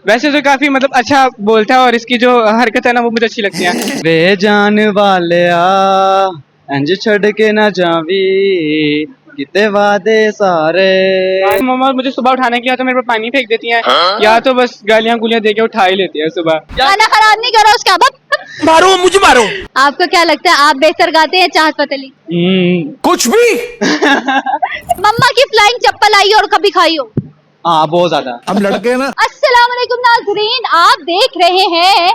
वैसे तो काफी मतलब अच्छा बोलता है और इसकी जो हरकत है ना वो मुझे अच्छी लगती है। वे जान वाले इंज छड़ के ना जावी किते वादे सारे। मम्मा मुझे सुबह उठाने के लिए तो मेरे पर पानी फेंक देती हैं या तो बस गालियां गुलियां देके उठा ही लेती है सुबह। खाना खराब नहीं करो उसका मारो मुझे मारो। आपको क्या लगता है आप बेहतर गाते हैं चाहत पतली? कुछ भी। मम्मा की फ्लाइंग चप्पल आई और कभी खाई हो? हाँ बहुत ज्यादा। हम लड़के हैं ना। अस्सलाम वालेकुम नाज़रीन, आप देख रहे हैं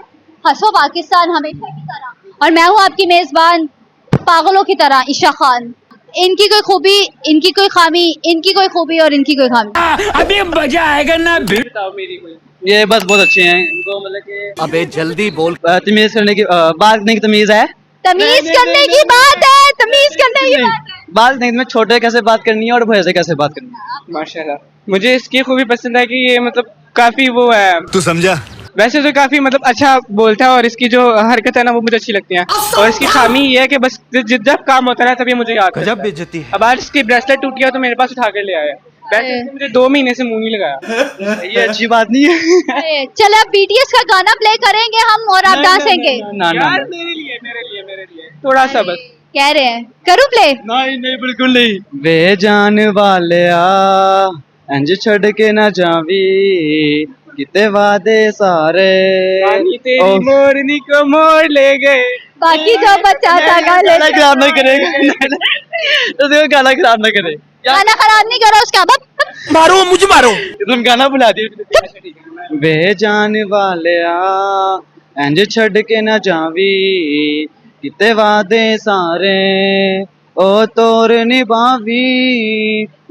हंसो पाकिस्तान हमेशा की तरह और मैं हूँ आपकी मेजबान पागलों की तरह ईशा खान। इनकी कोई खूबी, इनकी कोई खामी, इनकी कोई खूबी और इनकी कोई खामी। अभी मजा आएगा ना। बताओ मेरी कोई। ये बस बहुत अच्छे हैं, इनको मतलब कि अबे जल्दी बोल। तमीज करने की बात करने की तमीज है। तमीज करने की बात है, तमीज करने की बात है। बात नहीं में छोटे कैसे बात करनी है और बड़े से कैसे बात करनी है। माशाल्लाह मुझे इसकी खूबी पसंद है कि ये मतलब काफी वो है। तू समझा। वैसे तो काफी मतलब अच्छा बोलता है और इसकी जो हरकत है ना वो मुझे अच्छी लगती है। और इसकी खामी ये है कि बस जब काम होता है ना तभी मुझे याद गजब बेइज्जती है। अब आज इसकी ब्रेसलेट टूट गया तो मेरे पास उठा कर ले आया। वैसे इसने मुझे 2 महीने से मुंह नहीं लगाया। ये अच्छी बात नहीं है। चलो अब बीटीएस का गाना प्ले करेंगे हम और आप डांसेंगे। ना ना यार मेरे लिए थोड़ा सा बस। कह रहे हैं करूँ प्ले? नहीं नहीं बिल्कुल नहीं। वे जान वाले इंज छड़ के ना जावी किते वादे सारे। रानी तेरी मोरनी को मोड़ ले गए। बाकी जो बच्चा था गाने गाना खराब ना करेगा तो देखो गाना खराब ना करे। गाना खराब नहीं करो उसका मारो मुझे मारो। तुम गाना बुला दिए। वे जान वाले इंज छड़ के ना जावी किते वादे सारे ओ तोर निभावी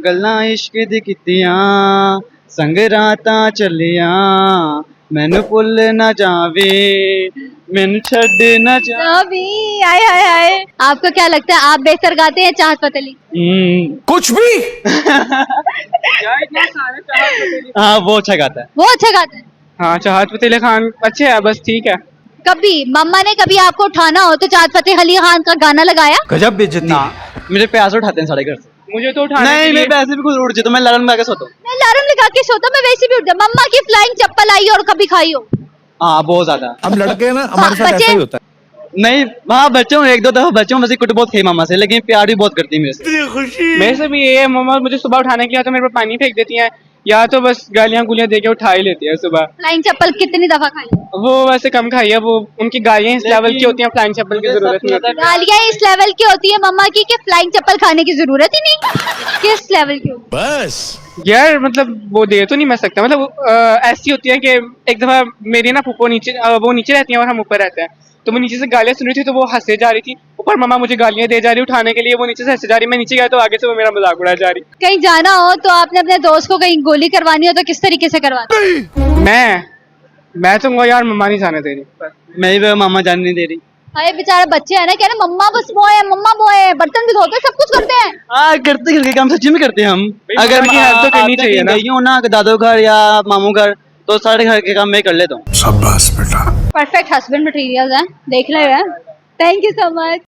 गल्लां इश्क दी कीतियां संग रातां चलियां मैनू भुल ना जावी मैनू छड़ ना जा। अभी आए आए आए। आपको क्या लगता है आप बेहतर गाते हैं चाहत पतली? कुछ भी। हाँ वो अच्छा गाता है। वो अच्छा गाता है। हाँ चाहत फतेह अली खान अच्छे है बस ठीक है। कभी मम्मा ने कभी आपको उठाना हो तो चाहत फतेह अली खान का गाना लगाया? गजब बेइज्जती ना मेरे पैसे उठाते हैं साढ़े घर से। मुझे तो उठाने नहीं के लिए मेरे पैसे भी कुछ उड़ जाते तो मैं अलार्म लगा के सोता हूँ। मैं अलार्म लगा के सोता, मैं वैसे भी उठ जाता। मम्मा की फ्लाइंग चप्पल आई और कभी खाई हो? हाँ बहुत ज्यादा। हम लड़के हैं ना, हमारे साथ बच्चे? ऐसा ही होता है। नहीं हाँ बच्चे हूँ, 1-2 दफा बच्चे हूँ, वैसे कुछ बहुत खाई मामा से, लेकिन प्यार भी बहुत करती है मेरे से। मेरे से भी ये है मम्मा मुझे सुबह उठाने के लिए तो मेरे पर पानी फेंक देती हैं या तो बस गालियां गुलियां देके उठा ही लेती है सुबह। फ्लाइंग चप्पल कितनी दफा खाई? वो वैसे कम खाई है, वो उनकी गालियां इस लेवल की होती हैं फ्लाइंग चप्पल की जरूरत नहीं होती। गालियां इस लेवल की होती है मम्मा की कि फ्लाइंग चप्पल खाने की जरूरत ही नहीं। किस लेवल की होती बस यार मतलब वो दे तो नहीं मैं सकता, मतलब ऐसी होती है कि एक दफा मेरी ना फूफो नीचे वो नीचे रहती हैं और हम ऊपर रहते हैं, तो वो नीचे से गालियां सुन रही थी तो वो हंसे जा रही थी, ऊपर मम्मा मुझे गालियां दे जा रही उठाने के लिए, वो नीचे से हंसे जा रही, मैं नीचे गया तो आगे से वो मेरा मजाक उड़ा जा रही। कहीं जाना हो तो आपने अपने दोस्त को कहीं गोली करवानी हो तो किस तरीके से करवाते? मैं तो यार मम्मा नहीं जाने दे रही। मैं भी मामा जाने नहीं दे रही। अरे बेचारे बच्चे है ना, कह रहे मम्मा बस वो है, मम्मा वो है, बर्तन भी धोते सब कुछ करते हैं। हाँ करते करके काम सच्ची में करते हैं हम। अगर मम्मा की हेल्प तो करनी चाहिए ना। गई हूँ ना दादो घर या मामू घर तो सारे घर के काम मैं कर लेता हूँ। शाबाश बेटा। परफेक्ट हस्बैंड मटेरियल है, देख ले। Thank you so much.